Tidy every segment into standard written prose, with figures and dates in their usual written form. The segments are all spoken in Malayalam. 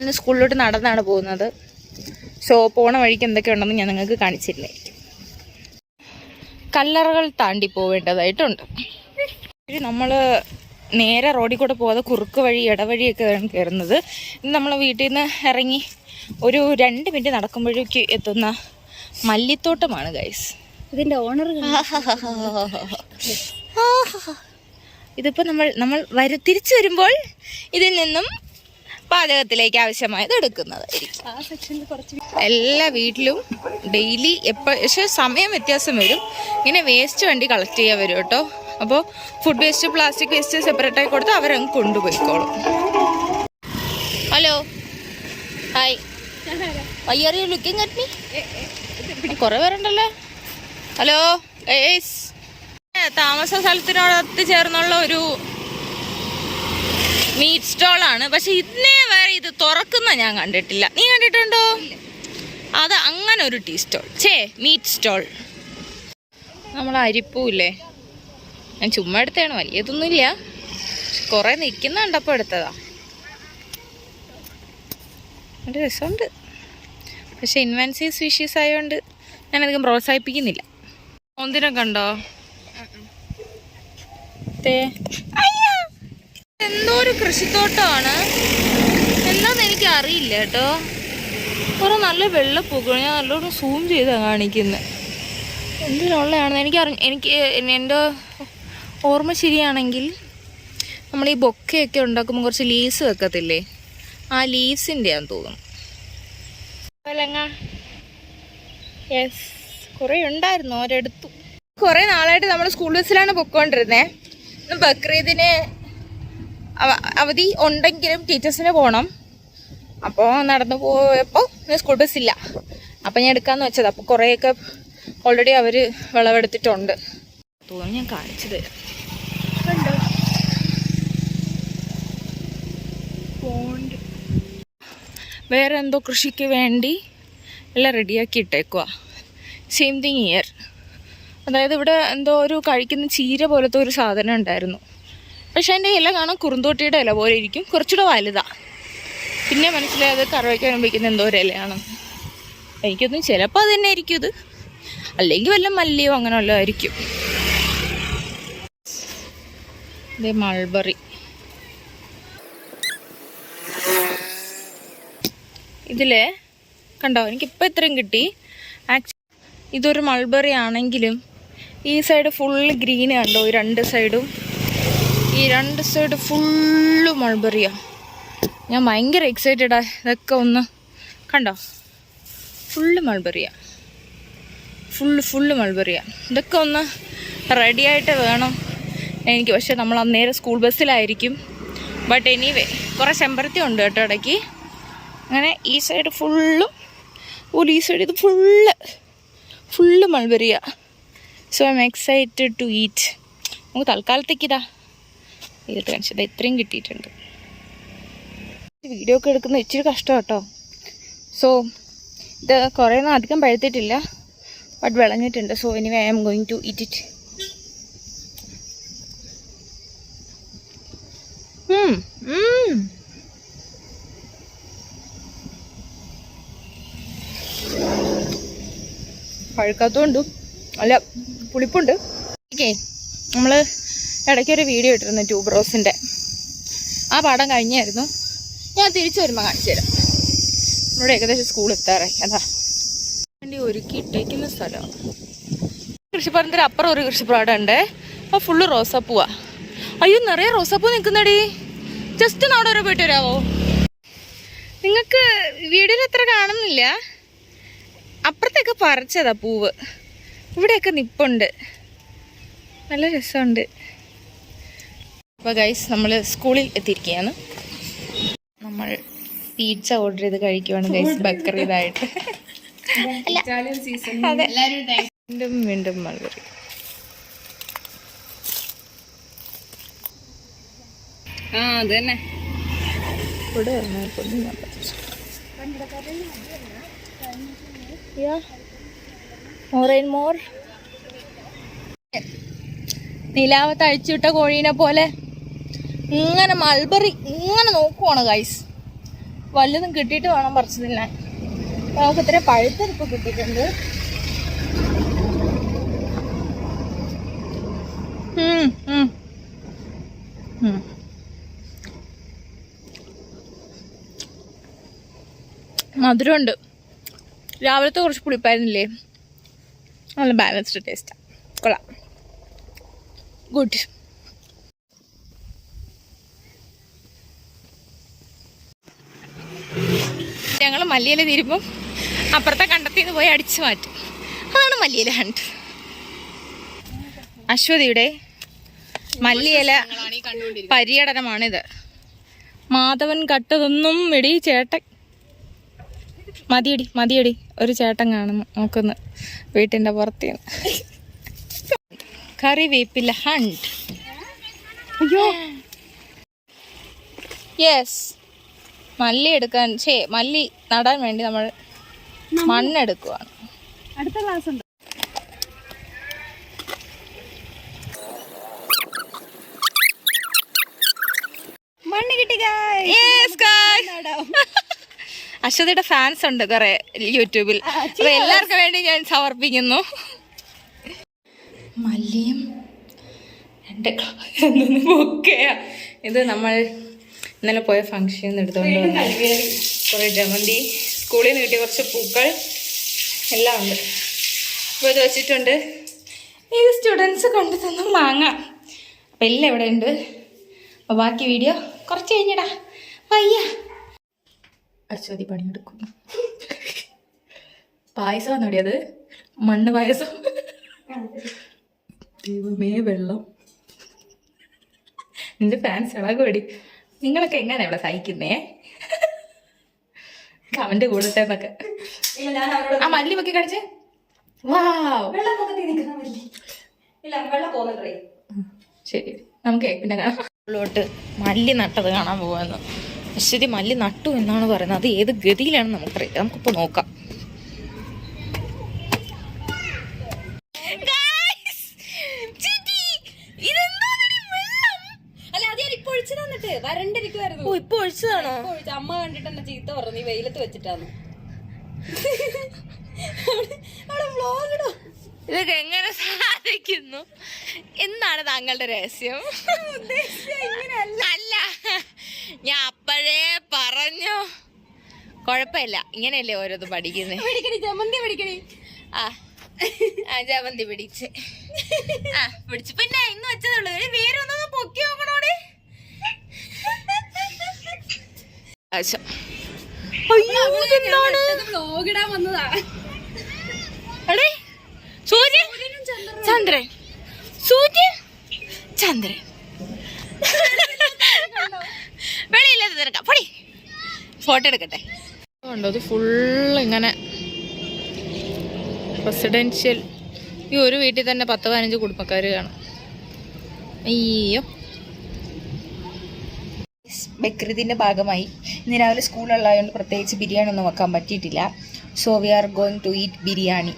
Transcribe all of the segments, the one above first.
ഇന്ന് സ്കൂളിലോട്ട് നടന്നാണ് പോകുന്നത്. സോ പോണ വഴിക്ക് എന്തൊക്കെയുണ്ടെന്ന് ഞാൻ നിങ്ങൾക്ക് കാണിച്ചിരുന്നേ. കല്ലറകൾ താണ്ടി പോവേണ്ടതായിട്ടുണ്ട്. നമ്മൾ നേരെ റോഡിൽ കൂടെ പോകാതെ കുറുക്ക് വഴി ഇടവഴിയൊക്കെയാണ് കയറുന്നത്. ഇന്ന് നമ്മൾ വീട്ടിൽ നിന്ന് ഇറങ്ങി ഒരു 2 മിനിറ്റ് നടക്കുമ്പോഴേക്ക് എത്തുന്ന മല്ലിത്തോട്ടമാണ് ഗൈസ്. ഇതിൻ്റെ ഓണർ ഇതിപ്പോൾ നമ്മൾ തിരിച്ചു വരുമ്പോൾ ഇതിൽ നിന്നും പാചകത്തിലേക്ക് ആവശ്യമായത് എടുക്കുന്നതായിരിക്കും. എല്ലാ വീട്ടിലും ഡെയിലി പക്ഷേ സമയം വ്യത്യാസം വരും. ഇങ്ങനെ വേസ്റ്റ് വണ്ടി കളക്ട് ചെയ്യാൻ വരും കേട്ടോ. അപ്പോൾ food waste plastic waste separate ആയി കൊടുത്ത് അവരങ്ങ് കൊണ്ടുപോയിക്കോളും. Hello, hi, why are you looking at me? കുറേ പേരുണ്ടല്ലോ. ഹലോ ഗൈസ്, താമസ സ്ഥലത്തിനോടൊത്ത് ചേർന്നുള്ള ഒരു മീറ്റ് സ്റ്റോളാണ്. പക്ഷെ ഇന്നേ വരെ ഇത് തുറക്കുന്ന ഞാൻ കണ്ടിട്ടില്ല. നീ കണ്ടിട്ടുണ്ടോ? അത് അങ്ങനെ ഒരു ടീ സ്റ്റോൾ, മീറ്റ് സ്റ്റോൾ. നമ്മൾ അരിപ്പൂല്ലേ, ഞാൻ ചുമ്മാ എടുത്തതാണ്, വലിയതൊന്നുമില്ല. കുറേ നിൽക്കുന്ന കണ്ടപ്പോൾ എടുത്തതാ. ഒരു രസമുണ്ട്. പക്ഷെ ഇൻവെൻസീവ് സ്പീഷീസ് ആയതുകൊണ്ട് ഞാനധികം പ്രോത്സാഹിപ്പിക്കുന്നില്ല. ഒന്നിനെ കണ്ടോ? എന്തോ ഒരു കൃഷിത്തോട്ടമാണ്, എന്താന്ന് എനിക്ക് അറിയില്ല കേട്ടോ. കുറെ നല്ല വെള്ളപ്പൂക്കൾ. ഞാൻ നല്ലോണം സൂം ചെയ്താണ് കാണിക്കുന്നത്. എന്തിനുള്ളതാണെന്ന് എനിക്ക് എൻ്റെ ഓർമ്മ ശരിയാണെങ്കിൽ നമ്മൾ ഈ ബൊക്കയൊക്കെ ഉണ്ടാക്കുമ്പോൾ കുറച്ച് ലീവ്സ് വെക്കത്തില്ലേ, ആ ലീവ്സിൻ്റെയാന്ന് തോന്നുന്നു. യെസ്, കുറേ ഉണ്ടായിരുന്നു, അവരെടുത്തു. കുറേ നാളായിട്ട് നമ്മൾ സ്കൂൾ ബസ്സിലാണ് പൊയ്ക്കൊണ്ടിരുന്നത്. ഇന്ന് ബക്രീദിന് അവധി ഉണ്ടെങ്കിലും ടീച്ചേഴ്സിന് പോകണം. അപ്പോൾ നടന്നു പോയപ്പോൾ സ്കൂൾ ബസ്സില്ല. അപ്പം ഞാൻ എടുക്കാമെന്ന് വെച്ചത്. അപ്പോൾ കുറേയൊക്കെ ഓൾറെഡി അവർ വിളവെടുത്തിട്ടുണ്ട് തോന്നുന്നു. ഞാൻ കാണിച്ചു തരാം. വേറെ എന്തോ കൃഷിക്ക് വേണ്ടി എല്ലാം റെഡിയാക്കി ഇട്ടേക്കുക. Same thing year. അതായത് ഇവിടെ എന്തോ ഒരു കഴിക്കുന്ന ചീര പോലത്തെ ഒരു സാധനം ഉണ്ടായിരുന്നു. പക്ഷെ അതിൻ്റെ ഇല കാണാൻ കുറുന്തോട്ടിയുടെ ഇല പോലെ ഇരിക്കും, കുറച്ചുകൂടെ വലുതാണ്. പിന്നെ മനസ്സിലായത് കറിവയ്ക്കാൻ ഉപയോഗിക്കുന്ന എന്തോ ഒരു ഇലയാണ്. എനിക്കൊന്നും ചിലപ്പോൾ അത് തന്നെ ആയിരിക്കും ഇത്, അല്ലെങ്കിൽ വല്ല മല്ലിയോ അങ്ങനെ വല്ലതും ആയിരിക്കും. ഇത് മൾബറി. ഇതില് കണ്ടോ, എനിക്കിപ്പോൾ ഇത്രയും കിട്ടി. ഇതൊരു മൾബറി ആണെങ്കിലും ഈ സൈഡ് ഫുള്ള് ഗ്രീൻ കണ്ടോ, ഈ 2 സൈഡും. ഈ 2 സൈഡ് ഫുള്ള് മൾബറിയാണ്. ഞാൻ ഭയങ്കര എക്സൈറ്റഡാ. ഇതൊക്കെ ഒന്ന് കണ്ടോ, ഫുള്ള് മൾബറിയാണ്, ഫുള്ള് മൾബറിയാണ്. ഇതൊക്കെ ഒന്ന് റെഡിയായിട്ട് വേണം എനിക്ക്. പക്ഷെ നമ്മൾ അന്നേരം സ്കൂൾ ബസ്സിലായിരിക്കും. ബട്ട് എനിവേ കുറേ ചെമ്പരത്തി ഉണ്ട് കേട്ടോ ഇടയ്ക്ക്. അങ്ങനെ ഈ സൈഡ് ഫുള്ളും, ഈ സൈഡ് ഇത് ഫുള്ള് മൾബറിയാണ്. So I am excited to eat. നമുക്ക് തൽക്കാലത്തേക്ക് ഇതിട്ട് കാണിച്ചത് ഇത്രയും കിട്ടിയിട്ടുണ്ട്. വീഡിയോ ഒക്കെ എടുക്കുന്നത് ഇച്ചിരി കഷ്ടം കേട്ടോ. സോ ഇത് കുറേ ഒന്നും അധികം പഴുത്തിട്ടില്ല, ബട്ട് വിളഞ്ഞിട്ടുണ്ട്. So anyway I am going to eat it. പഴുക്കാത്തതുകൊണ്ടും അല്ല പുളിപ്പുണ്ട്. ഓക്കെ, നമ്മൾ ഇടയ്ക്കൊരു വീഡിയോ ഇട്ടിരുന്നു ട്യൂബ് റോസിൻ്റെ. ആ പാഠം കഴിഞ്ഞായിരുന്നു. ഞാൻ തിരിച്ചു വരുമ്പോൾ കാണിച്ചു തരാം. നമ്മുടെ ഏകദേശം സ്കൂൾ എത്താറായി. അതാ വേണ്ടി ഒരുക്കി ഇട്ടേക്കുന്ന സ്ഥലമാണ്. കൃഷിപ്പറമ്പിന് അപ്പുറം ഒരു കൃഷിപ്പാടം ഉണ്ട്. അപ്പോൾ ഫുള്ള് റോസാപ്പൂവാ. അയ്യോ, നിറയെ റോസാപ്പൂ നിൽക്കുന്നടി. ജസ്റ്റ് ഒന്ന് അവിടെ വരെ പോയിട്ട് വരാമോ? നിങ്ങൾക്ക് വീഡിയോയിൽ അത്ര കാണുന്നില്ല. അപ്പുറത്തൊക്കെ പറിച്ചതാ പൂവ്. ഇവിടെയൊക്കെ നിപ്പുണ്ട്, നല്ല രസമുണ്ട്. അപ്പോൾ ഗൈസ്, നമ്മൾ സ്കൂളിൽ എത്തിയിരിക്കുകയാണ്. നമ്മൾ പിസ്സ ഓർഡർ ചെയ്ത് കഴിക്കുവാണ് ഗൈസ്, ബക്കറിയതായിട്ട്. അതെ, വീണ്ടും മൾബറി. അത് തന്നെ ഇവിടെ മോർ നിലാവത്ത് അഴിച്ചുവിട്ട കോഴീനെ പോലെ ഇങ്ങനെ മൾബറി ഇങ്ങനെ നോക്കുവാണ് ഗൈസ്. വല്ലതും കിട്ടിയിട്ട് വേണം പറിച്ചു തിന്നാൻ. നമുക്ക് ഇത്ര പഴുത്തരിപ്പ് കിട്ടിയിട്ടുണ്ട്. മധുരമുണ്ട്. രാവിലത്തെ കുറച്ച് പുളിപ്പായിരുന്നില്ലേ, നല്ല ബാലൻസ്ഡ് ടേസ്റ്റാണ്. കൊള്ളാം, ഗുഡ്. ഞങ്ങൾ മല്ലിയില തീരുമ്പം അപ്പുറത്തെ കണ്ടത്തിൽ നിന്ന് പോയി അടിച്ചു മാറ്റും. അതാണ് മല്ലിയില ഹണ്ട്. അശ്വതിയുടെ മല്ലിയില പര്യടനമാണിത്. മാധവൻ കട്ടതൊന്നും എടി ചേട്ടൻ മതിയടി ഒരു ചേട്ടൻ കാണുന്നു നോക്കുന്നു വീട്ടിൻ്റെ പുറത്തുനിന്ന്. കറിവേപ്പില ഹണ്ട്. അയ്യോ യെസ്, മല്ലി നടാൻ വേണ്ടി നമ്മൾ മണ്ണെടുക്കുവാണ്. അടുത്ത ക്ലാസ് ഉണ്ട്. മണ്ണ് കിട്ടി. അശ്വതിയുടെ ഫാൻസ് ഉണ്ട് കുറെ യൂട്യൂബിൽ. അപ്പൊ എല്ലാവർക്കും വേണ്ടി ഞാൻ സമർപ്പിക്കുന്നു. മല്ലിയും 2 ബൊക്കെയാ ഇത്. നമ്മൾ ഇന്നലെ പോയ ഫംഗ്ഷനിൽ നിന്ന് എടുത്തുകൊണ്ട് വന്ന കുറേ ജമന്തി, സ്കൂളിൽ നിന്ന് കിട്ടിയ കുറച്ച് പൂക്കൾ എല്ലാം ഉണ്ട്. അപ്പോൾ ഇത് വെച്ചിട്ടുണ്ട്. ഇത് സ്റ്റുഡൻസ് കൊണ്ടു തന്ന മാങ്ങ. അപ്പം എല്ലാം ഇവിടെ ഉണ്ട്. അപ്പോൾ ബാക്കി വീഡിയോ കുറച്ച് കഴിഞ്ഞിടാ. വയ്യ. അശ്വതി പണിയെടുക്കുന്നു. പായസമാണ് ഇവിടെ. അത് മണ്ണ് പായസം. ദൈവമേ വെള്ളം. നിന്റെ ഫാൻസ് ഇളകുപടി. നിങ്ങളൊക്കെ എങ്ങനെ ഇവിടെ സഹിക്കുന്നേ? കമന്റ് കൂടട്ടെ എന്നൊക്കെ. ആ മല്ലി പൊക്കി കാണിച്ചേ. ശരി, നമുക്ക് പിന്നെ ഉള്ളോട്ട് മല്ലി നട്ടത് കാണാൻ പോവാന്ന്. അശ്വതി മല്ലി നട്ടു എന്നാണ് പറയുന്നത്. അത് ഏത് ഗതിയിലാണ് നമുക്കറിയില്ല. നമുക്കിപ്പോ നോക്കാം. ഇപ്പൊ ഒഴിച്ചതാണോ? അമ്മ കണ്ടിട്ട് എന്നെ ചീത്ത പറഞ്ഞു, നീ വെയിലത്ത് വെച്ചിട്ടാണ്. ഇതൊക്കെ എങ്ങനെ സാധിക്കുന്നു? എന്താണ് താങ്കളുടെ രഹസ്യം? അല്ല, ഞാൻ അപ്പോഴേ പറഞ്ഞു. കൊഴപ്പില്ല, ഇങ്ങനെയല്ലേ ഓരോന്ന് പഠിക്കുന്നേ. ജമന്തി പിടിക്കണേ. ജമന്തി പിടിച്ച് പിടിച്ചു. പിന്നെ ഇന്ന് വെച്ചതുള്ളൂ. വേറെ ഒന്നും പൊക്കി നോക്കണോടെ. വ്ലോഗിടാൻ വന്നതാ. ചന്ദ്രൻ, സൂര്യൻ, ചന്ദ്രൻ. വെളിയില്ലാത്ത തിരക്കാം. പൊടി ഫോട്ടോ എടുക്കട്ടെ. ഉണ്ടോ അത് ഫുള്ള് ഇങ്ങനെ റെസിഡൻഷ്യൽ. ഈ ഒരു വീട്ടിൽ തന്നെ 10-15 കുടുംബക്കാർ കാണും. അയ്യോ. ബക്രീദിൻ്റെ ഭാഗമായി ഇന്ന് രാവിലെ സ്കൂളുള്ളതുകൊണ്ട് പ്രത്യേകിച്ച് ബിരിയാണി ഒന്നും വെക്കാൻ പറ്റിയിട്ടില്ല. So we are going to eat biryani.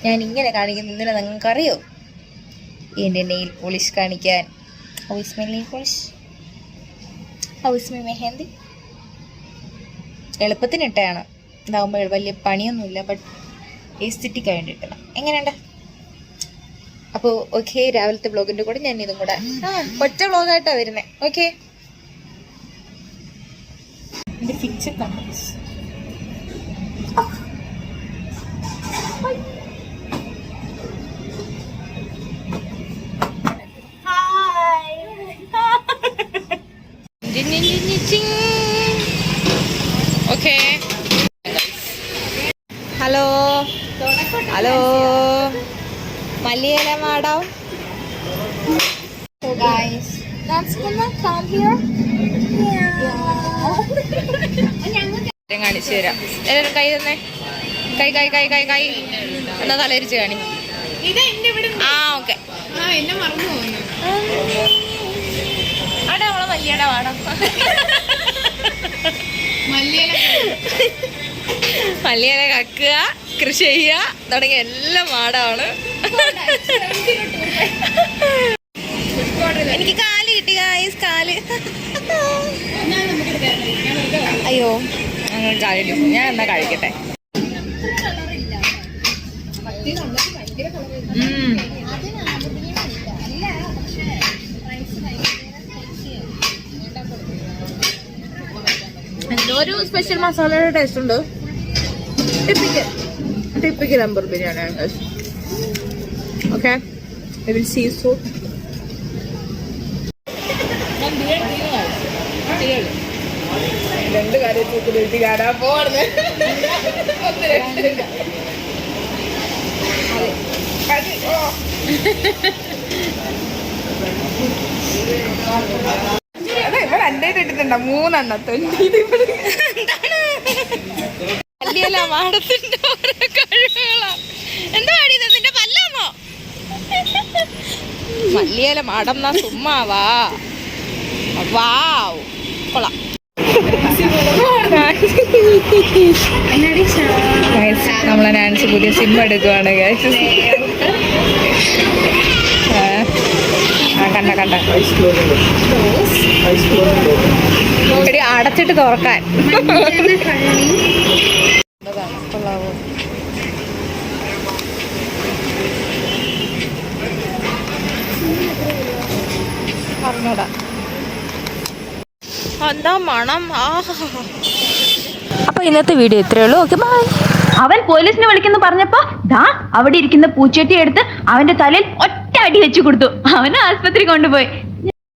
ഞാൻ ഇങ്ങനെ കാണിക്കുന്ന ഇന്നലെ നിങ്ങൾക്കറിയോ എൻ്റെ നെയിൽ പോളിഷ് കാണിക്കാൻ. How is my nail polish? How is my mehndi? എളുപ്പത്തിനിട്ടാണ്. ഇതാകുമ്പോൾ വലിയ പണിയൊന്നുമില്ല, ബട്ട് എസ്തെറ്റിക് ആയിട്ട് എങ്ങനെയുണ്ട്? അപ്പോൾ ഓക്കെ, രാവിലത്തെ വ്ളോഗിൻ്റെ കൂടെ ഞാൻ ഇതും കൂടെ ഒറ്റ വ്ളോഗായിട്ടാണ് വരുന്നത്. ഓക്കെ, എൻ്റെ ഫിക്ചർ കണ്ടു. ഓക്കെ, ഹലോ ഹലോ മല്ലിയില madam. So guys, that's gonna come here. കാണിച്ചു തരാം. എല്ലാവരും കൈ തന്നെ. കൈ കൈ കൈ കൈ കൈ എന്നാ തലരിച്ച് കാണി. ഓക്കെ. എന്നെ മറന്നു പോകുന്നു. അവിടെ അവളെ മല്ലിയുടെ മാഡം. മല്ലിയില കക്കുക, കൃഷി ചെയ്യുക തുടങ്ങിയ എല്ലാം മാടമാണ്. എനിക്ക് കാല് കിട്ടി. കിട്ടി ഗായ്സ് കാല്. അയ്യോ അങ്ങനെ കാലിട്ടു. ഞാൻ എന്നാ കഴിക്കട്ടെ. എന്തോ ഒരു സ്പെഷ്യൽ മസാലയുടെ ടേസ്റ്റ് ഉണ്ട്. Typical Ambur biryani. Okay, I will see you soon. രണ്ട് കാര്യം വീട്ടിൽ കാണാൻ പോവാണ്. ഇവിടെ അൻ്റെ ഇട്ടിട്ടുണ്ടോ 3 എണ്ണം 20. പല്ലിയല്ല മാടത്തിന്റെ ഓരോ കഴിവുകളാ. എന്താ പാടിയത്? നിന്റെ പല്ലാന്നോ? മല്ലിയല മാടം എന്നാ സുമ്മാവാ. വാവ്, കൊള്ളാം. നമ്മളെ നാൻസി പുതിയ സിം എടുക്കുവാണ് ഗൈസ്. കണ്ട കണ്ട എടി അടച്ചിട്ട് തുറക്കാൻ. കൊള്ളാവോ? പറഞ്ഞോടാ എന്താ മണം. അപ്പൊ ഇന്നത്തെ വീഡിയോ ഇത്രയേ ഉള്ളൂ. Okay, bye. അവൻ പോലീസിനെ വിളിക്കുന്നു പറഞ്ഞപ്പോ ദാ അവിടെ ഇരിക്കുന്ന പൂച്ചട്ടി എടുത്ത് അവന്റെ തലയിൽ ഒറ്റ അടി വെച്ചു കൊടുത്തു. അവനെ ആസ്പത്രി കൊണ്ടുപോയി.